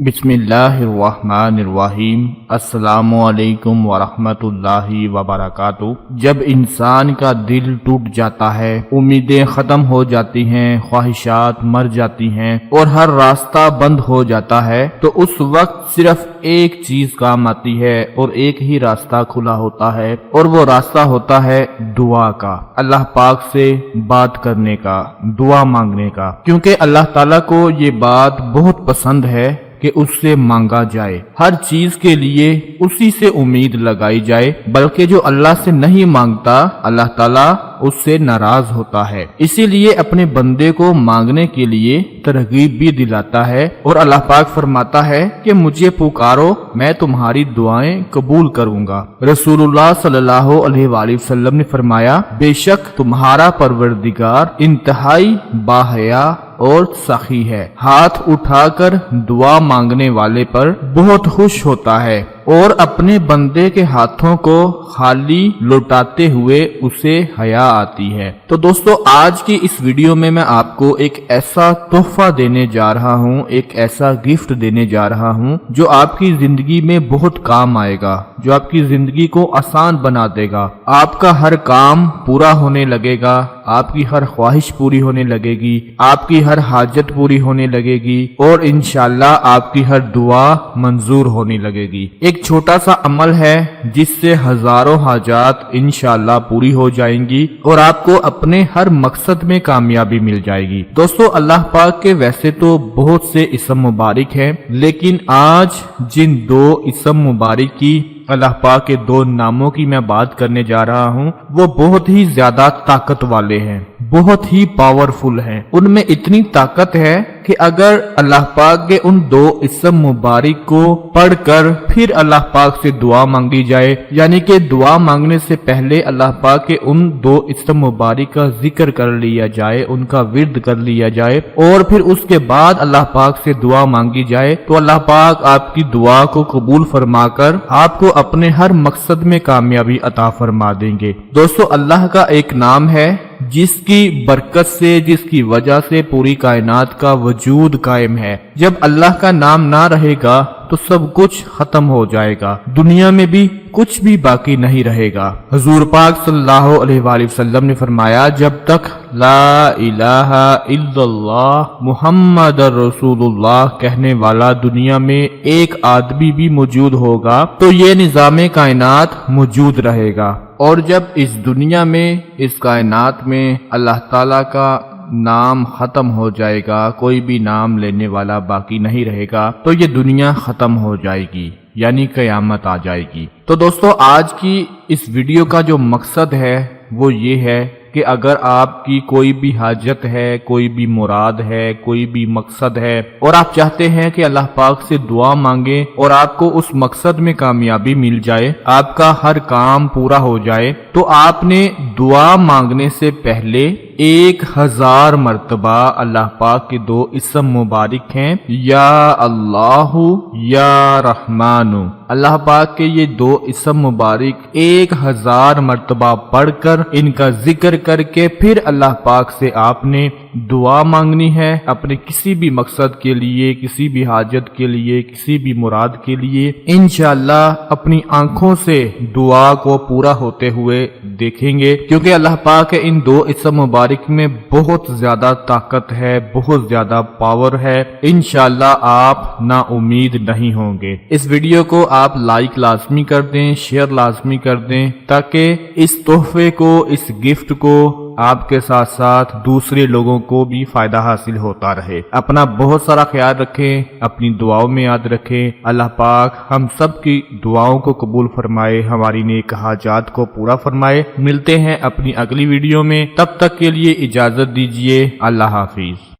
बिस्मिल्लाहिर्रहमानिर्रहीम। अस्सलामु अलैकुम वरहमत उल्लाहि वबरकातुहू। जब इंसान का दिल टूट जाता है, उम्मीदें खत्म हो जाती हैं, ख्वाहिशात मर जाती हैं और हर रास्ता बंद हो जाता है, तो उस वक्त सिर्फ एक चीज काम आती है और एक ही रास्ता खुला होता है, और वो रास्ता होता है दुआ का, अल्लाह पाक से बात करने का, दुआ मांगने का। क्योंकि अल्लाह ताला को ये बात बहुत पसंद है कि उससे मांगा जाए, हर चीज के लिए उसी से उम्मीद लगाई जाए, बल्कि जो अल्लाह से नहीं मांगता अल्लाह ताला उससे नाराज होता है। इसीलिए अपने बंदे को मांगने के लिए तरगीब भी दिलाता है और अल्लाह पाक फरमाता है कि मुझे पुकारो, मैं तुम्हारी दुआएं कबूल करूंगा। रसूलुल्लाह सल्लल्लाहु अलैहि वसल्लम ने फरमाया, बेशक तुम्हारा परवरदिगार इंतहाई बाहया और सखी है, हाथ उठाकर दुआ मांगने वाले पर बहुत खुश होता है और अपने बंदे के हाथों को खाली लौटाते हुए उसे हया आती है। तो दोस्तों, आज की इस वीडियो में मैं आपको एक ऐसा तोहफा देने जा रहा हूँ, एक ऐसा गिफ्ट देने जा रहा हूँ जो आपकी जिंदगी में बहुत काम आएगा, जो आपकी जिंदगी को आसान बना देगा। आपका हर काम पूरा होने लगेगा, आपकी हर ख्वाहिश पूरी होने लगेगी, आपकी हर हाजत पूरी होने लगेगी और इंशाल्लाह आपकी हर दुआ मंजूर होने लगेगी। एक छोटा सा अमल है जिससे हजारों हाजात इंशाल्लाह पूरी हो जाएंगी और आपको अपने हर मकसद में कामयाबी मिल जाएगी। दोस्तों, अल्लाह पाक के वैसे तो बहुत से इस्म मुबारक हैं, लेकिन आज जिन दो इस्म मुबारक की, अल्लाह पाक के दो नामों की मैं बात करने जा रहा हूँ, वो बहुत ही ज्यादा ताकत वाले हैं, बहुत ही पावरफुल हैं। उनमें इतनी ताकत है कि अगर अल्लाह पाक के उन दो इस्म मुबारक को पढ़कर फिर अल्लाह पाक से दुआ मांगी जाए, यानी कि दुआ मांगने से पहले अल्लाह पाक के उन दो इस्म मुबारक का जिक्र कर लिया जाए, उनका विर्द कर लिया जाए और फिर उसके बाद अल्लाह पाक से दुआ मांगी जाए, तो अल्लाह पाक आपकी दुआ को कबूल फरमाकर आपको अपने हर मकसद में कामयाबी अता फरमा देंगे। दोस्तों, अल्लाह का एक नाम है जिसकी बरकत से, जिसकी वजह से पूरी कायनात का वजूद कायम है। जब अल्लाह का नाम ना रहेगा तो सब कुछ खत्म हो जाएगा, दुनिया में भी कुछ भी बाकी नहीं रहेगा। हुजूर पाक सल्लल्लाहु अलैहि वसल्लम ने फरमाया, जब तक ला इलाहा इल्लल्लाह मुहम्मदुर रसूलुल्लाह कहने वाला दुनिया में एक आदमी भी मौजूद होगा, तो ये निज़ामे कायनात मौजूद रहेगा। और जब इस दुनिया में, इस कायनात में अल्लाह ताला का नाम खत्म हो जाएगा, कोई भी नाम लेने वाला बाकी नहीं रहेगा, तो ये दुनिया खत्म हो जाएगी, यानी कयामत आ जाएगी। तो दोस्तों, आज की इस वीडियो का जो मकसद है वो ये है कि अगर आपकी कोई भी हाजत है, कोई भी मुराद है, कोई भी मकसद है और आप चाहते हैं कि अल्लाह पाक से दुआ मांगे और आपको उस मकसद में कामयाबी मिल जाए, आपका हर काम पूरा हो जाए, तो आपने दुआ मांगने से पहले 1000 मर्तबा अल्लाह पाक के दो इस्म मुबारक हैं, या अल्लाहु या रहमानु, अल्लाह पाक के ये दो इस्म मुबारक 1000 मर्तबा पढ़कर इनका जिक्र करके फिर अल्लाह पाक से आपने दुआ मांगनी है, अपने किसी भी मकसद के लिए, किसी भी हाजत के लिए, किसी भी मुराद के लिए। इंशाअल्लाह अपनी आंखों से दुआ को पूरा होते हुए देखेंगे, क्योंकि अल्लाह पाक के इन दो इस्म मुबारक में बहुत ज्यादा ताकत है, बहुत ज्यादा पावर है। इंशाअल्लाह आप ना उम्मीद नहीं होंगे। इस वीडियो को आप लाइक लाजमी कर दें, शेयर लाजमी कर दें, ताकि इस तोहफे को, इस गिफ्ट को आपके साथ साथ दूसरे लोगों को भी फायदा हासिल होता रहे। अपना बहुत सारा ख्याल रखें, अपनी दुआओं में याद रखें। अल्लाह पाक हम सब की दुआओं को कबूल फरमाए, हमारी नेक हाजात को पूरा फरमाए। मिलते हैं अपनी अगली वीडियो में, तब तक के लिए इजाजत दीजिए। अल्लाह हाफिज।